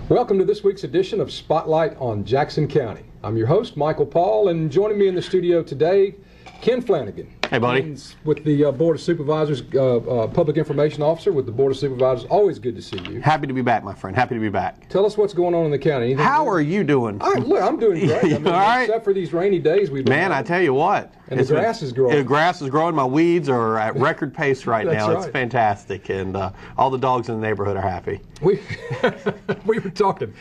Welcome to this week's edition of Spotlight on Jackson County. I'm your host, Michael Paul, and joining me in the studio today, Ken Flanagan. Hey, buddy. Ken's with the Board of Supervisors, Public Information Officer with the Board of Supervisors. Always good to see you. Happy to be back, my friend. Happy to be back. Tell us what's going on in the county. Anything How new? are you doing? I'm doing great. I mean, All right. Except for these rainy days we've been Man, I having. tell you what. And the grass is growing. The grass is growing. My weeds are at record pace right That's now. right. It's fantastic. And all the dogs in the neighborhood are happy. We were talking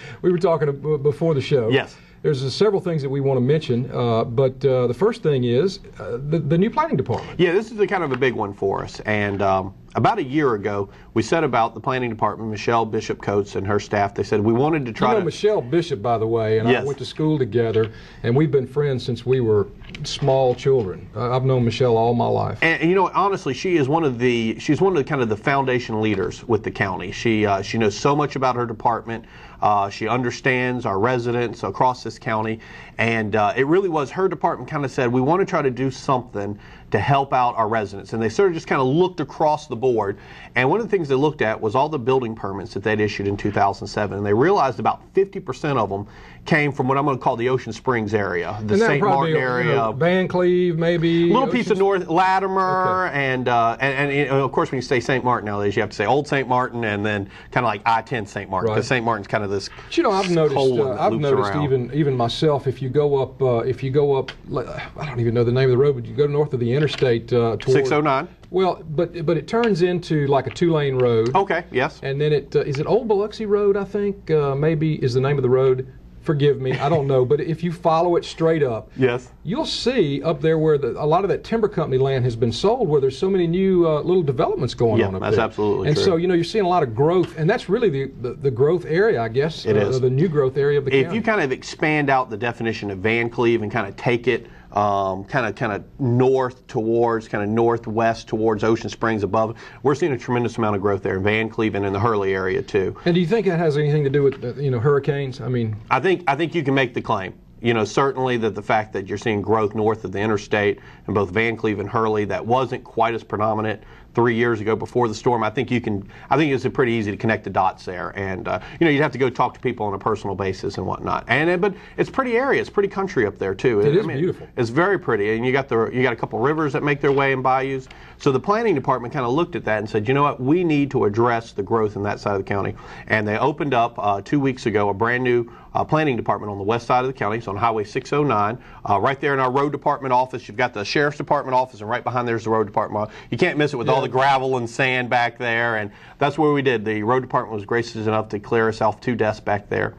before the show. Yes. There's several things that we want to mention, but the first thing is the new planning department. Yeah, this is kind of a big one for us. And about a year ago, we set about the planning department, Michelle Bishop Coates and her staff. They said we wanted to try to... Michelle Bishop, by the way, and Yes. I went to school together, and we've been friends since we were small children. I've known Michelle all my life. And you know, honestly, she's one of the kind of the foundation leaders with the county. She knows so much about her department. She understands our residents across this county, and it really was her department kind of said we want to try to do something to help out our residents. And they sort of just kind of looked across the board. And one of the things they looked at was all the building permits that they'd issued in 2007. And they realized about 50% of them came from what I'm going to call the Ocean Springs area, the St. Martin area. Van Cleve, maybe. A little piece of North Latimer, okay. and of course when you say St. Martin nowadays, you have to say Old St. Martin and then kind of like I-10 St. Martin, because St. Martin's kind of this. But, you know, I've noticed around. even myself, if you go up, I don't even know the name of the road, but you go north of the interstate toward 609. Well, but it turns into like a 2-lane road. Okay. Yes. And then is it Old Biloxi Road? I think maybe is the name of the road. Forgive me, I don't know, but if you follow it straight up, yes, you'll see up there where a lot of that timber company land has been sold, where there's so many new little developments going on up there. That's absolutely and true. So, you know, you're seeing a lot of growth, and that's really the growth area, I guess. It is. The new growth area of the county. If you kind of expand out the definition of Van Cleve and kind of take it kind of northwest towards Ocean Springs above, we're seeing a tremendous amount of growth there in Van Cleve and in the Hurley area too. And do you think that has anything to do with hurricanes? I mean, I think you can make the claim. You know, certainly that the fact that you're seeing growth north of the interstate in both Van Cleve and Hurley that wasn't quite as predominant 3 years ago before the storm. I think it's pretty easy to connect the dots there, and you'd have to go talk to people on a personal basis and whatnot. But it's pretty area, it's pretty country up there too. It is beautiful. It's very pretty, and you got a couple rivers that make their way in bayous. So the planning department kind of looked at that and said, you know what, we need to address the growth in that side of the county, and they opened up 2 weeks ago a brand new planning department on the west side of the county. It's on Highway 609. Right there in our road department office, you've got the sheriff's department office, and right behind there's the road department. You can't miss it with all the gravel and sand back there, and that's where we did. The road department was gracious enough to clear us off 2 desks back there.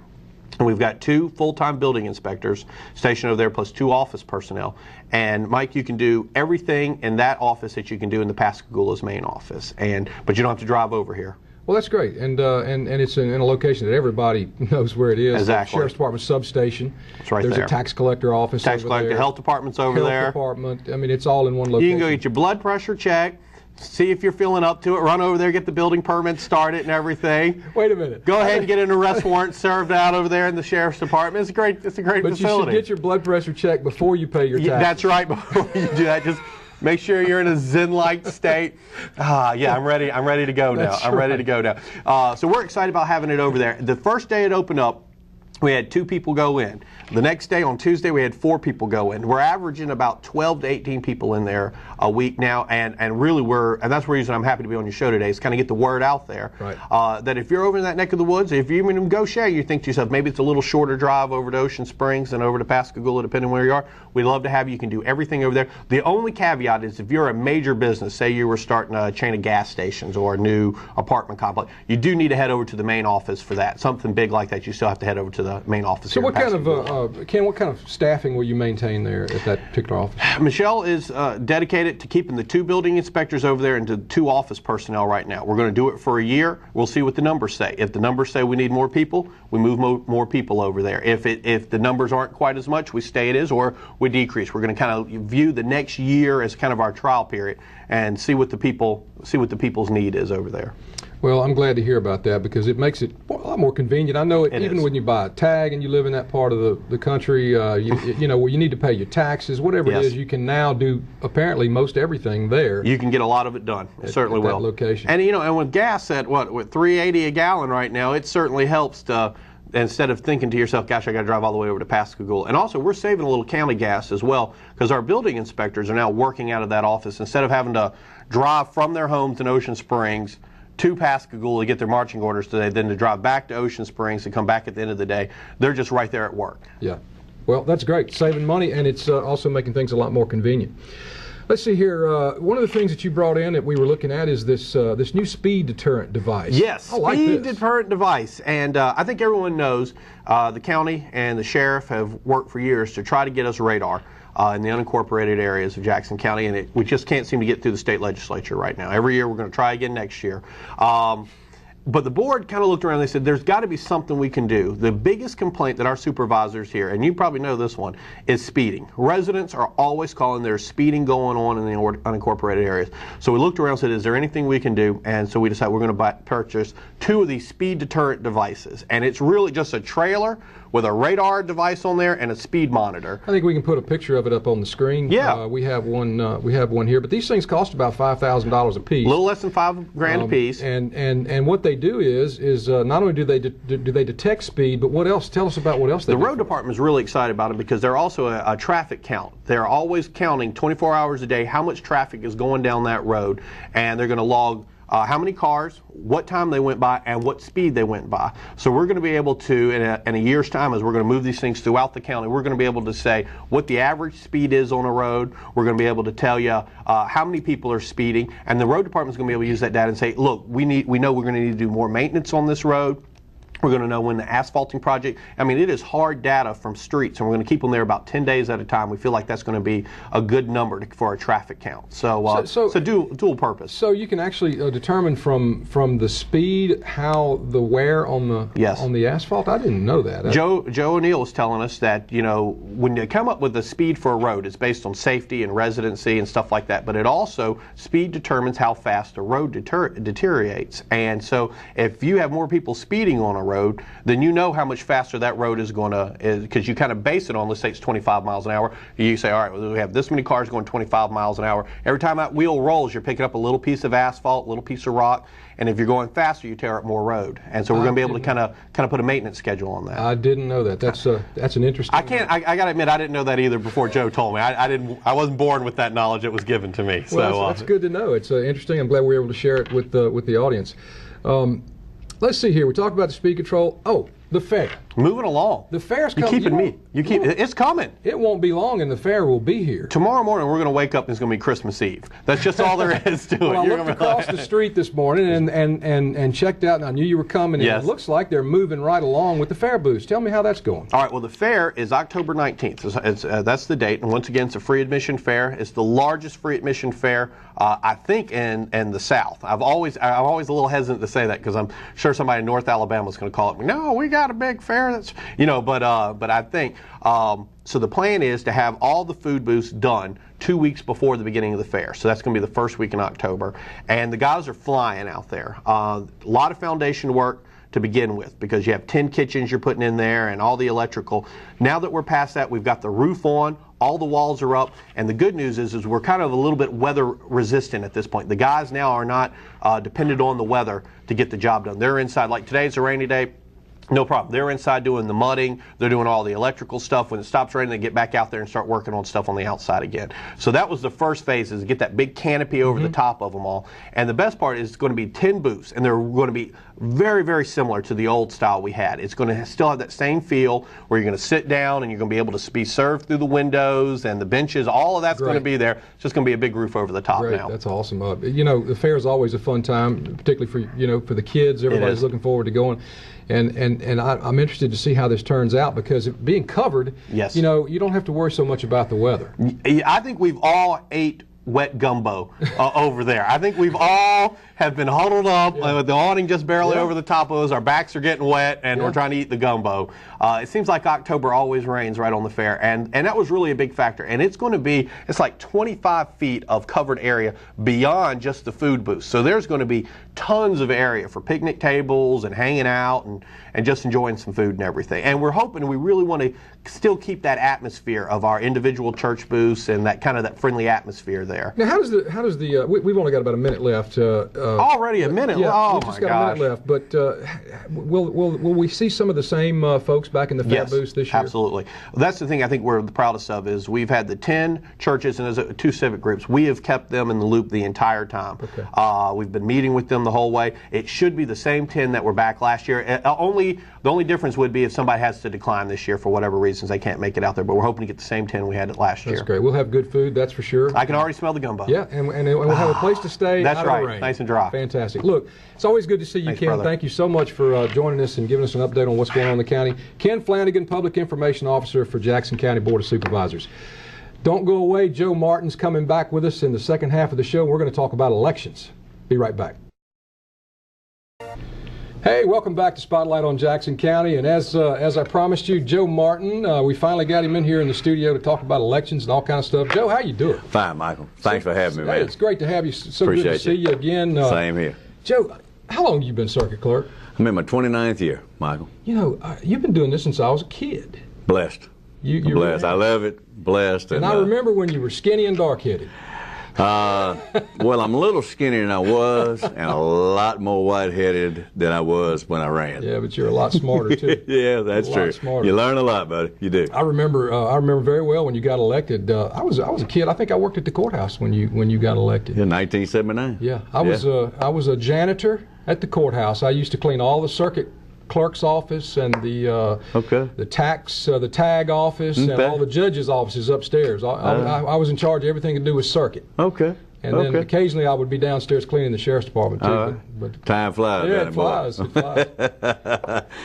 And we've got 2 full-time building inspectors stationed over there, plus 2 office personnel. And Mike, you can do everything in that office that you can do in the Pascagoula's main office, but you don't have to drive over here. Well, that's great, and it's in a location that everybody knows where it is. Exactly. The Sheriff's Department substation. It's right There's there. a tax collector office. Tax over collector, there. health department's over there. Health department. I mean, it's all in one location. You can go get your blood pressure checked, see if you're feeling up to it, run over there, get the building permit started and everything. Wait a minute. Go ahead and get an arrest warrant served out over there in the Sheriff's Department. It's a great facility. But you should get your blood pressure checked before you pay your taxes. That's right, before you do that. Just make sure you're in a zen-like state. I'm ready to go now. I'm ready to go now. So we're excited about having it over there. The first day it opened up, we had 2 people go in. The next day, on Tuesday, we had 4 people go in. We're averaging about 12 to 18 people in there a week now, and really and that's the reason I'm happy to be on your show today, is kind of get the word out there. Right. That if you're over in that neck of the woods, if you even go share, you think to yourself, maybe it's a little shorter drive over to Ocean Springs and over to Pascagoula, depending where you are. We'd love to have you. You can do everything over there. The only caveat is if you're a major business, say you were starting a chain of gas stations or a new apartment complex, you do need to head over to the main office for that. Something big like that, you still have to head over to the main office. So what kind of, Ken, what kind of staffing will you maintain there at that particular office? Michelle is dedicated to keeping the 2 building inspectors over there and to 2 office personnel right now. We're going to do it for a year. We'll see what the numbers say. If the numbers say we need more people, we move more people over there. If the numbers aren't quite as much, we stay it is or we decrease. We're going to kind of view the next year as kind of our trial period and see what the people's need is over there. Well, I'm glad to hear about that because it makes it a lot more convenient. I know even when you buy a tag and you live in that part of the country, you know, where you need to pay your taxes, whatever it is, you can now do apparently most everything there. You can get a lot of it done. It certainly will. That location. And you know, and with gas at what $3.80 a gallon right now, it certainly helps to instead of thinking to yourself, gosh, I got to drive all the way over to Pascagoula. And also, we're saving a little county gas as well, because our building inspectors are now working out of that office. Instead of having to drive from their homes in Ocean Springs to Pascagoula to get their marching orders today, then to drive back to Ocean Springs to come back at the end of the day, they're just right there at work. Yeah. Well, that's great. Saving money, and it's also making things a lot more convenient. Let's see here. One of the things that you brought in that we were looking at is this new speed deterrent device. Yes, speed deterrent device. And I think everyone knows the county and the sheriff have worked for years to try to get us radar in the unincorporated areas of Jackson County, and we just can't seem to get through the state legislature right now. Every year we're going to try again next year. But the board kind of looked around and they said, there's got to be something we can do. The biggest complaint that our supervisors hear, and you probably know this one, is speeding. Residents are always calling there's speeding going on in the unincorporated areas. So we looked around and said, is there anything we can do? And so we decided we're going to purchase 2 of these speed deterrent devices. And it's really just a trailer with a radar device on there and a speed monitor. I think we can put a picture of it up on the screen. Yeah, we have one. We have one here, but these things cost about $5,000 a piece. A little less than $5,000 a piece. And what they do is not only do they detect speed, but what else? Tell us about what else they do. The road department is really excited about it because they're also a traffic count. They're always counting 24 hours a day how much traffic is going down that road, and they're going to log how many cars, what time they went by, and what speed they went by. So we're going to be able to, in a year's time, as we're going to move these things throughout the county, we're going to be able to say what the average speed is on a road. We're going to be able to tell you how many people are speeding, and the road department is going to be able to use that data and say, look, we know we're going to need to do more maintenance on this road. We're going to know when the asphalting project, I mean, it is hard data from streets, and we're going to keep them there about 10 days at a time. We feel like that's going to be a good number for a traffic count. So dual purpose. So you can actually determine from the speed how the wear on the asphalt? I didn't know that. Joe O'Neill was telling us that, when you come up with the speed for a road, it's based on safety and residency and stuff like that, but it also, speed determines how fast a road deteriorates. And so if you have more people speeding on a road, then you know how much faster that road is going to, because you kind of base it on, let's say it's 25 miles an hour. You say, all right, well, we have this many cars going 25 miles an hour. Every time that wheel rolls, you're picking up a little piece of asphalt, a little piece of rock, and if you're going faster, you tear up more road. And so we're going to be able to kind of put a maintenance schedule on that. I didn't know that. That's an interesting. I got to admit, I didn't know that either before Joe told me. I wasn't born with that knowledge. It was given to me. Well, so that's good to know. It's interesting. I'm glad we were able to share it with the audience. Let's see here. We talked about the speed control. Oh, the fair. Moving along. The fair's coming. It's coming. It won't be long, and the fair will be here. Tomorrow morning, we're going to wake up and it's going to be Christmas Eve. That's just all there is to it. Well, I looked across the street this morning and checked out, and I knew you were coming. And yes. It looks like they're moving right along with the fair booths. Tell me how that's going. All right. Well, the fair is October 19th. That's the date. And once again, it's a free admission fair. It's the largest free admission fair, I think, in the South. I'm always a little hesitant to say that because I'm sure somebody in North Alabama is going to call it. No, we got a big fair. That's but I think so. The plan is to have all the food booths done 2 weeks before the beginning of the fair. So that's going to be the first week in October, and the guys are flying out there. A lot of foundation work to begin with because you have 10 kitchens you're putting in there and all the electrical. Now that we're past that, we've got the roof on. All the walls are up, and the good news is we're kind of a little bit weather resistant at this point. The guys now are not dependent on the weather to get the job done. They're inside. Like today's a rainy day. No problem. They're inside doing the mudding. They're doing all the electrical stuff. When it stops raining, they get back out there and start working on stuff on the outside again. So that was the first phase, is to get that big canopy over the top of them all. And the best part is it's going to be 10 booths, and they're going to be very, very similar to the old style we had. It's going to still have that same feel where you're going to sit down and you're going to be able to be served through the windows and the benches. All of that's going to be there. It's just going to be a big roof over the top now. That's awesome. The fair is always a fun time, particularly for the kids. Everybody's looking forward to going. And I'm interested to see how this turns out because being covered, yes. You don't have to worry so much about the weather. I think we've all ate wet gumbo over there. I think we've all have been huddled up with the awning just barely over the top of us. Our backs are getting wet, and we're trying to eat the gumbo. It seems like October always rains right on the fair, and that was really a big factor. And it's like 25 feet of covered area beyond just the food booth. So there's going to be tons of area for picnic tables and hanging out and just enjoying some food and everything. And we're hoping, we really want to still keep that atmosphere of our individual church booths and that kind of that friendly atmosphere there. Now, how does the we've only got about a minute left. Already a minute? Yeah, oh we've just got a minute left. But will we see some of the same folks back in the Fab booths this year? Absolutely. That's the thing I think we're the proudest of is we've had the 10 churches and there's 2 civic groups. We have kept them in the loop the entire time. Okay. We've been meeting with them the whole way. It should be the same 10 that were back last year. The only difference would be if somebody has to decline this year for whatever reasons, they can't make it out there. But we're hoping to get the same 10 we had last year. That's great. We'll have good food, that's for sure. I can already smell the gumbo. Yeah, and we'll have a place to stay. That's out right. Of the rain. Nice and dry. Fantastic. Look, it's always good to see you, Thanks, Ken. brother. Thank you so much for joining us and giving us an update on what's going on in the county. Ken Flanagan, Public Information Officer for Jackson County Board of Supervisors. Don't go away. Joe Martin's coming back with us in the second half of the show. We're going to talk about elections. Be right back. Hey, welcome back to Spotlight on Jackson County. And as I promised you, Joe Martin, we finally got him in here in the studio to talk about elections and all kind of stuff. Joe, how you doing? Fine, Michael. Thanks for having me, man. It's great to have you. So Appreciate good to see you again. Same here. Joe, how long have you been circuit clerk? I'm in my 29th year, Michael. You know, you've been doing this since I was a kid. Blessed. You're blessed. I love it. Blessed. And I remember when you were skinny and dark-headed. Well, I'm a little skinnier than I was, and a lot more white-headed than I was when I ran. Yeah, but you're a lot smarter too. Yeah, that's true. Smarter. You learn a lot, buddy. You do. I remember very well when you got elected. I was a kid. I think I worked at the courthouse when you got elected. In 1979. Yeah, I was a janitor at the courthouse. I used to clean all the circuit clerk's office and the tag office and all the judges' offices upstairs. I was in charge of everything to do with circuit. Okay. And then occasionally I would be downstairs cleaning the sheriff's department too. But time flies. Yeah, it flies.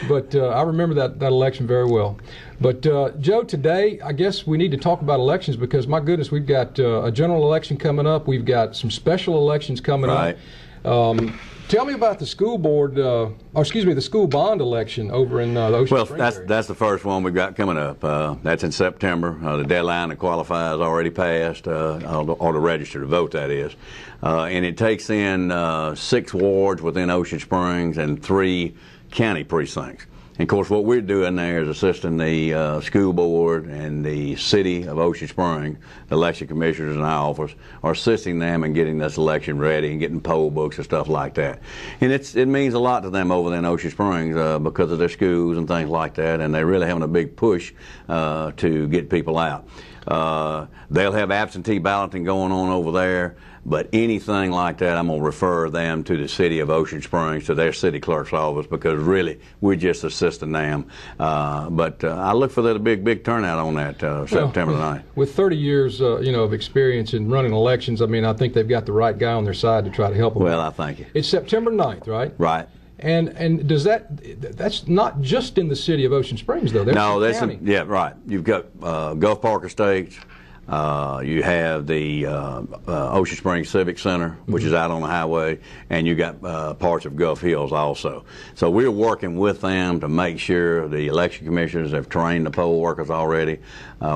But I remember that election very well. But Joe, today I guess we need to talk about elections because my goodness, we've got a general election coming up. We've got some special elections coming up. Tell me about the school board, the school bond election over in the Ocean Springs area. That's the first one we've got coming up. That's in September. The deadline to qualify has already passed, or to register to vote, that is. And it takes in 6 wards within Ocean Springs and 3 county precincts. And of course, what we're doing there is assisting the school board and the city of Ocean Springs, the election commissioners in our office, are assisting them in getting this election ready and getting poll books and stuff like that. And it means a lot to them over there in Ocean Springs because of their schools and things like that, and they're really having a big push to get people out. They'll have absentee balloting going on over there. But anything like that, I'm going to refer them to the city of Ocean Springs, to their city clerk's office, because really we're just assisting them. But I look for that a big turnout on that September 9th. With 30 years, of experience in running elections, I mean, I think they've got the right guy on their side to try to help them. Well, I thank you. It's September 9th, right? Right. And does that's not just in the city of Ocean Springs, though. No, that's right. You've got Gulf Park Estates. You have the Ocean Springs Civic Center, which is out on the highway, and you got parts of Gulf Hills also. So we're working with them to make sure the election commissioners have trained the poll workers already.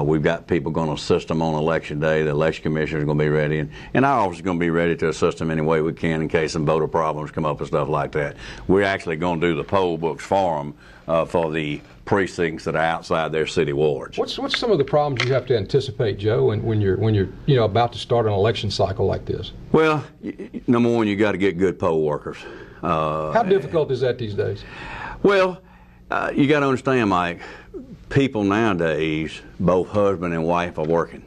We've got people going to assist them on election day. The election commissioners are going to be ready, and our office is going to be ready to assist them any way we can in case some voter problems come up and stuff like that. We're actually going to do the poll books for them for the precincts that are outside their city wards. What's some of the problems you have to anticipate, Joe, when you're about to start an election cycle like this? Well, number one, you got to get good poll workers. How difficult is that these days? Well, you got to understand, Mike, people nowadays, both husband and wife, are working.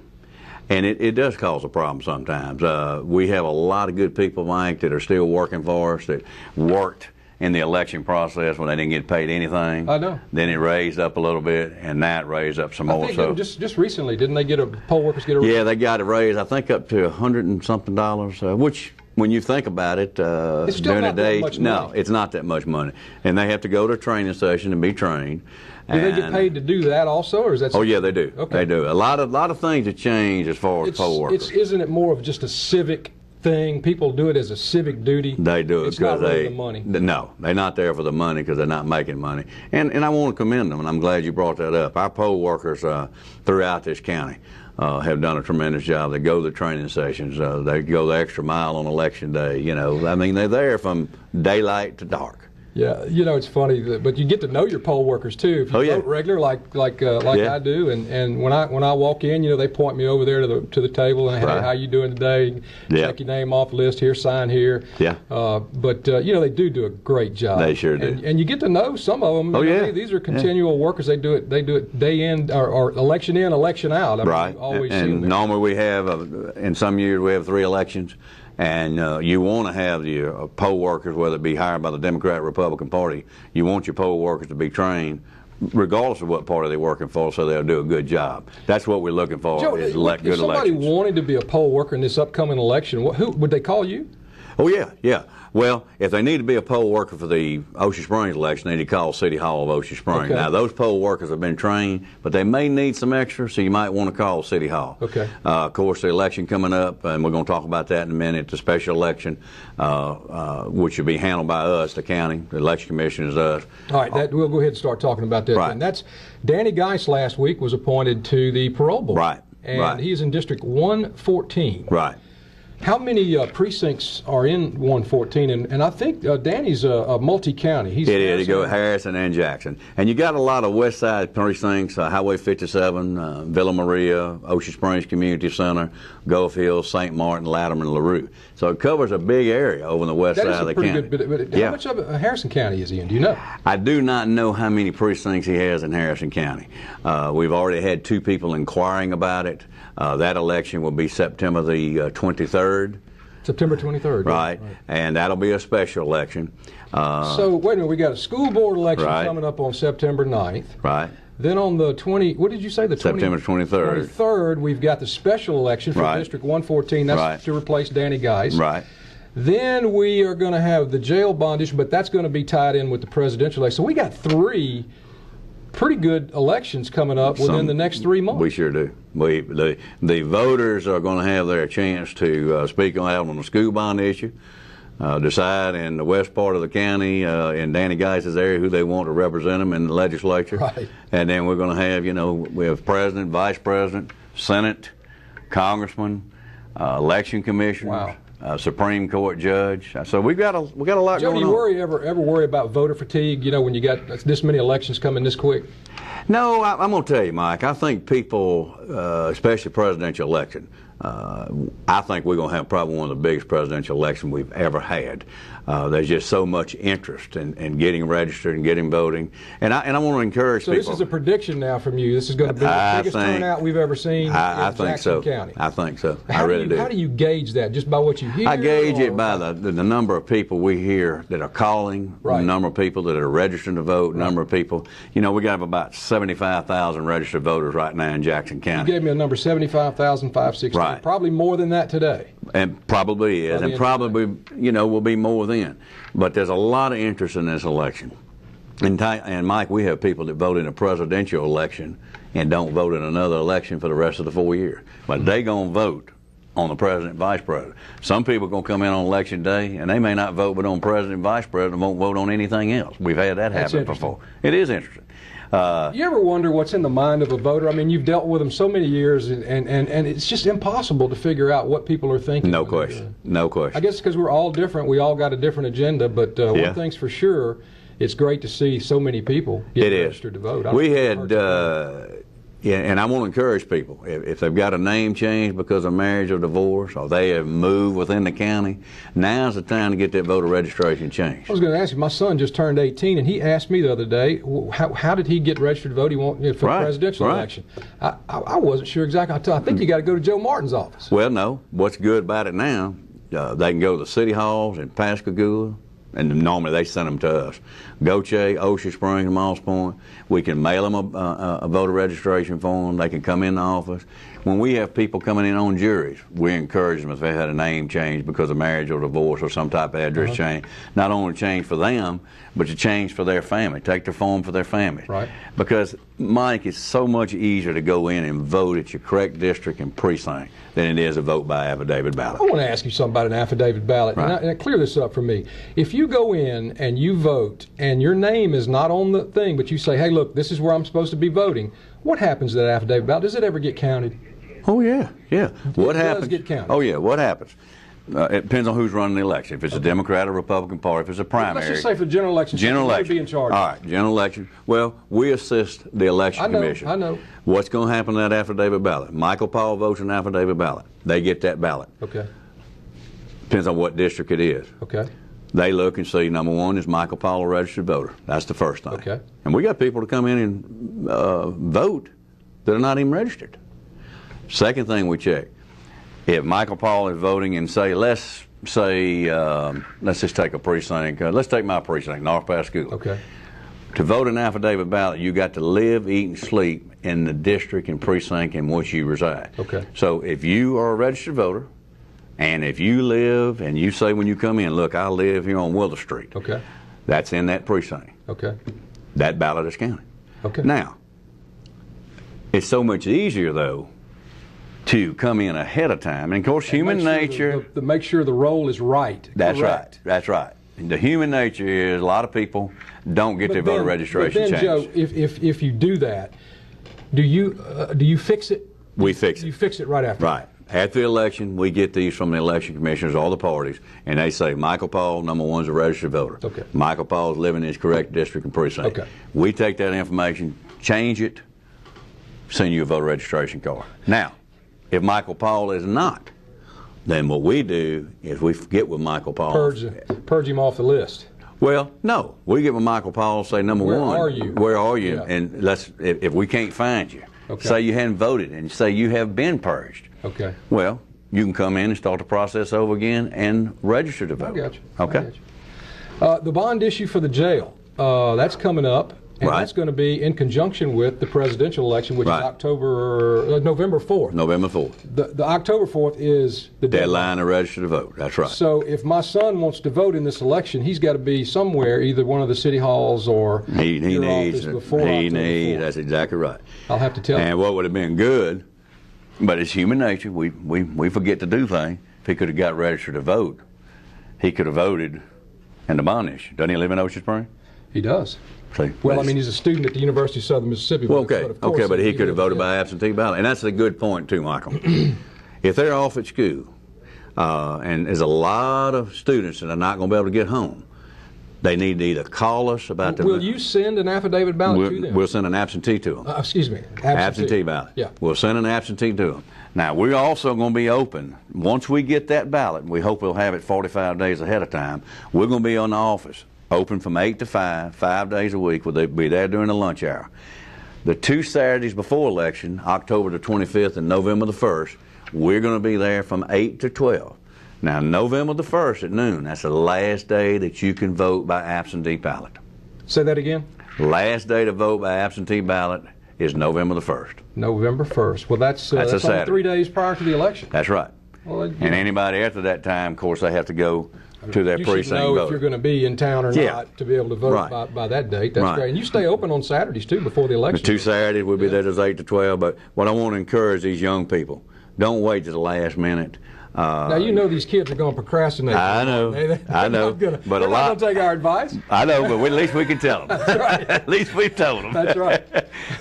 And it does cause a problem sometimes. We have a lot of good people, Mike, that are still working for us, that worked in the election process when they didn't get paid anything. I know. Then it raised up a little bit, and now it raised up some more. I think just recently, didn't they poll workers get a raise? Yeah, they got it raised, I think, up to $100 and something, which, when you think about it, it's still during not the day, that much money. No, it's not that much money. And they have to go to a training session and be trained. Do they get paid to do that also, or is that? Oh yeah, they do. Okay. They do. A lot of things have changed as far as poll workers. Isn't it more of just a civic thing. People do it as a civic duty. They do it because the money. No, they're not there for the money because they're not making money. And I want to commend them, and I'm glad you brought that up. Our poll workers throughout this county have done a tremendous job. They go to the training sessions. They go the extra mile on election day. You know, I mean, they're there from daylight to dark. Yeah, you know, it's funny, but you get to know your poll workers too. If you vote regular, like I do, and when I walk in, you know, they point me over there to the table and hey, how you doing today? Check your name off the list here, sign here. Yeah. But you know, they do a great job. They sure do. And you get to know some of them. These are continual workers. They do it day in or election in, election out. I mean, always and normally we have in some years we have 3 elections. And you want to have your poll workers, whether it be hired by the Democrat or Republican Party, you want your poll workers to be trained, regardless of what party they're working for, so they'll do a good job. That's what we're looking for, Joe, is elect good elections. If somebody wanted to be a poll worker in this upcoming election, who would they call you? Oh, yeah. Well, if they need to be a poll worker for the Ocean Springs election, they need to call City Hall of Ocean Springs. Okay. Now, those poll workers have been trained, but they may need some extra, so you might want to call City Hall. Okay. Of course, the election coming up, and we're going to talk about that in a minute, the special election, which will be handled by us, the county. The election commission is us. All right, we'll go ahead and start talking about that. Right. And that's Danny Geis last week was appointed to the parole board. Right. And he's in District 114. Right. How many precincts are in 114? And I think Danny's a multi-county. It is. You go Harrison and Jackson. And you got a lot of west side precincts, Highway 57, Villa Maria, Ocean Springs Community Center, Gulf Hills, St. Martin, Latimer, and LaRue. So it covers a big area over on the west side of the county. Good, but how much of Harrison County is he in? Do you know? I do not know how many precincts he has in Harrison County. We've already had 2 people inquiring about it. That election will be September the 23rd. September 23rd. Right. And that'll be a special election. So, wait a minute, we got a school board election coming up on September 9th. Right. Then on the what did you say? September 23rd. 23rd, we've got the special election for District 114. That's to replace Danny Geis. Right. Then we are going to have the jail bond issue, but that's going to be tied in with the presidential election. So we got 3 pretty good elections coming up within the next 3 months. We sure do. The voters are going to have their chance to speak out on the school bond issue, decide in the west part of the county, in Danny Geis's area, who they want to represent them in the legislature. Right. And then we're going to have, we have president, vice president, Senate, congressman, election commissioners. Wow. Supreme Court judge. So we got a lot going on. Joe, do you ever worry about voter fatigue? When you got this many elections coming this quick? No, I'm going to tell you, Mike. I think people, especially presidential election, I think we're going to have probably one of the biggest presidential elections we've ever had. There's just so much interest in getting registered and getting voting, and I want to encourage people. So this is a prediction now from you. This is going to be the biggest turnout we've ever seen in Jackson County. I think so. I really do. How do you gauge that? Just by what you hear? I gauge it by the number of people we hear that are calling, the number of people that are registering to vote, number of people. We got about 75,000 registered voters right now in Jackson County. You gave me a number, 75,560. Right. Probably more than that today. And probably is, and probably will be more then. But there's a lot of interest in this election. And Mike, we have people that vote in a presidential election and don't vote in another election for the rest of the 4 years. But they gonna vote on the president and vice president. Some people are gonna come in on election day and they may not vote but on president and vice president, won't vote on anything else. We've had that happen before. It is interesting. You ever wonder what's in the mind of a voter? I mean, you've dealt with them so many years, and it's just impossible to figure out what people are thinking. No question. No question. I guess because we're all different. We all got a different agenda, but one thing's for sure, it's great to see so many people get registered to vote. We had, and I want to encourage people, if they've got a name change because of marriage or divorce, or they have moved within the county, now's the time to get that voter registration changed. I was going to ask you, my son just turned 18, and he asked me the other day, how did he get registered to vote? He want for the presidential election. I wasn't sure exactly. I think you got to go to Joe Martin's office. Well, no. What's good about it now, they can go to the city halls in Pascagoula, and normally they send them to us. Goche, Ocean Springs, Moss Point. We can mail them a voter registration form. They can come in the office. When we have people coming in on juries, we encourage them if they had a name change because of marriage or divorce or some type of address change, not only change for them, but to change for their family. Take their form for their families. Right. Because, Mike, it's so much easier to go in and vote at your correct district and precinct than it is to vote by affidavit ballot. I want to ask you something about an affidavit ballot, Right. and clear this up for me. If you go in and you vote and your name is not on the thing, but you say, hey, look, this is where I'm supposed to be voting, what happens to that affidavit ballot? Does it ever get counted? Oh, yeah, yeah. What happens? Does get counted. Oh, yeah, what happens? It depends on who's running the election. If it's a Democrat or Republican Party, if it's a primary. Let's just say for general election, General election. Be in charge. All right, general election. Well, we assist the election commission. I know. What's going to happen to that affidavit ballot? Michael Paul votes an affidavit ballot. They get that ballot. Okay. Depends on what district it is. Okay. They look and see, number one, is Michael Paul a registered voter? That's the first thing. Okay. And we got people to come in and vote that are not even registered. Second thing we check, if Michael Paul is voting in, say, let's just take a precinct. Let's take my precinct, North Pascagoula. Okay. To vote an affidavit ballot, you got to live, eat, and sleep in the district and precinct in which you reside. Okay. So if you are a registered voter, and if you live, and you say when you come in, look, I live here on Wilder Street. Okay. That's in that precinct. Okay. That ballot is counted. Okay. Now, it's so much easier, though, to come in ahead of time. And, of course, human nature... make sure the roll is right. That's correct. right. That's right. The human nature is a lot of people don't get their voter registration changed. Joe, if you do that, do you fix it? We fix it. You fix it right after. Right. After the election, we get these from the election commissioners, all the parties, and they say, Michael Paul, number one, is a registered voter. Okay. Michael Paul is living in his correct district and precinct. Okay. We take that information, change it, send you a voter registration card. Now, if Michael Paul is not, then what we do is we get with Michael Paul. Purge him off the list. Well, no. We get with Michael Paul, say, number one. Where are you? Where are you? Yeah. And if we can't find you, okay. say you hadn't voted and say you have been purged. Okay. Well, you can come in and start the process over again and register to vote. I got you. Okay. I got you. The bond issue for the jail, that's coming up. And right. That's going to be in conjunction with the presidential election, which right. is November 4th. November 4th. The October 4th is the deadline to register to vote. That's right. So if my son wants to vote in this election, he's got to be somewhere, either one of the city halls or he your needs. office before He October needs. 4th. That's exactly right. I'll have to tell And him. what would have been good, but it's human nature. We forget to do things. If he could have got registered to vote, he could have voted in the bond issue. Doesn't he live in Ocean Springs? He does. See, well, I mean, he's a student at the University of Southern Mississippi. Well, okay, but he could have voted yeah. by absentee ballot, and that's a good point too, Michael. If they're off at school, and there's a lot of students that are not going to be able to get home, they need to either call us about Will you send an affidavit ballot to them? We'll send an absentee to them. Excuse me, absentee ballot. Yeah, we'll send an absentee to them. Now, we're also going to be open. Once we get that ballot, and we hope we'll have it 45 days ahead of time, we're going to be on the office. Open from 8 to 5, 5 days a week. We'll be there during the lunch hour. The 2 Saturdays before election, October the 25th and November the 1st, we're going to be there from 8 to 12. Now, November the 1st at noon, that's the last day that you can vote by absentee ballot. Say that again? Last day to vote by absentee ballot is November the 1st. November 1st. Well, that's a only Saturday. 3 days prior to the election. That's right. Well, and anybody after that time, of course, they have to go to their you precinct should know vote. if you're going to be in town or not to be able to vote right. by that date. That's right. great. And you stay open on Saturdays, too, before the election. The 2 Saturdays, we'll be there till 8 to 12. But what I want to encourage these young people, don't wait to the last minute. Now, you know these kids are going to procrastinate. I know. I know. But a they're lot not going to take our advice. I know, but at least we can tell them. That's right. At least we've told them. That's right.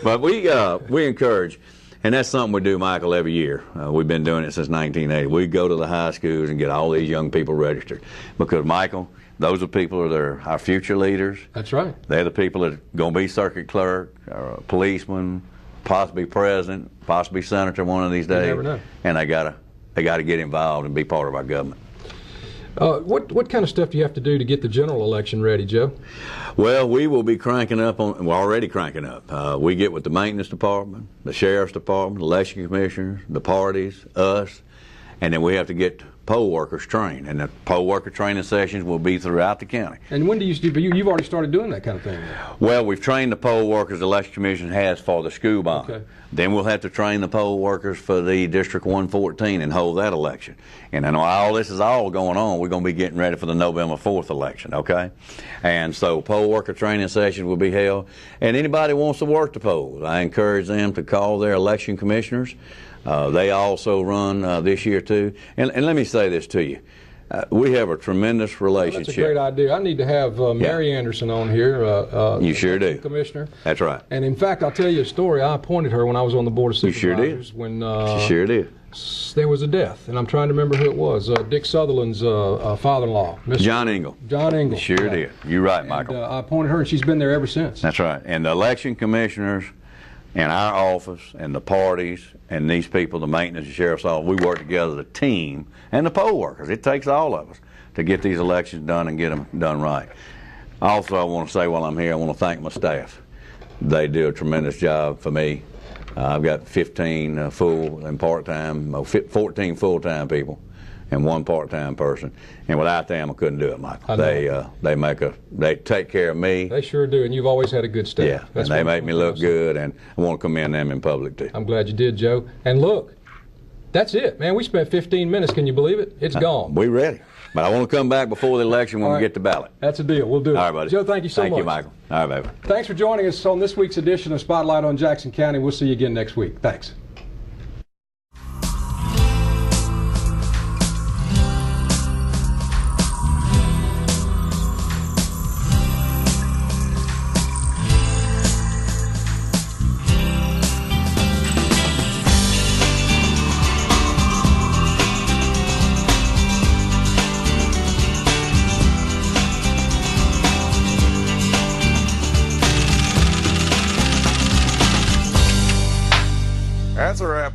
But we encourage, and that's something we do, Michael, every year. We've been doing it since 1980. We go to the high schools and get all these young people registered. Because, Michael, those are people that are our future leaders. That's right. They're the people that are going to be circuit clerk, or a policeman, possibly president, possibly senator one of these days. You never know. And they got to get involved and be part of our government. What kind of stuff do you have to do to get the general election ready, Joe? Well, we will be cranking up on. We're already cranking up. We get with the maintenance department, the sheriff's department, the election commissioners, the parties, us, and then we have to get poll workers trained, and the poll worker training sessions will be throughout the county. And when do you've already started doing that kind of thing? Well, we've trained the poll workers the Election Commission has for the school bond. Okay. Then we'll have to train the poll workers for the District 114 and hold that election. And I know all this is all going on. We're going to be getting ready for the November 4th election, okay? And so poll worker training sessions will be held. And anybody who wants to work the polls, I encourage them to call their election commissioners. They also run this year too. And let me say this to you. We have a tremendous relationship. That's a great idea. I need to have Mary Anderson on here. You sure do. Commissioner. That's right. And in fact, I'll tell you a story. I appointed her when I was on the Board of Supervisors. You sure did. When she sure did. There was a death, and I'm trying to remember who it was. Dick Sutherland's father-in-law, Mr. John Engel. John Engel. Sure did. You're right, Michael. And, I appointed her, and she's been there ever since. That's right. And the election commissioners and our office and the parties and these people, the maintenance and sheriff's office, we work together as a team, and the poll workers. It takes all of us to get these elections done and get them done right. Also, I want to say while I'm here, I want to thank my staff. They do a tremendous job for me. I've got 15 full and part-time, 14 full-time people and 1 part-time person. And without them, I couldn't do it, Michael. They take care of me. They sure do, and you've always had a good staff. Yeah, and they make me look good, and I want to commend them in public too. I'm glad you did, Joe. And look, that's it, man. We spent 15 minutes. Can you believe it? It's gone. We ready. But I want to come back before the election when we get the ballot. That's a deal. We'll do it. All right, buddy. Joe, thank you so much. Thank you, Michael. All right, baby. Thanks for joining us on this week's edition of Spotlight on Jackson County. We'll see you again next week. Thanks. That's a wrap.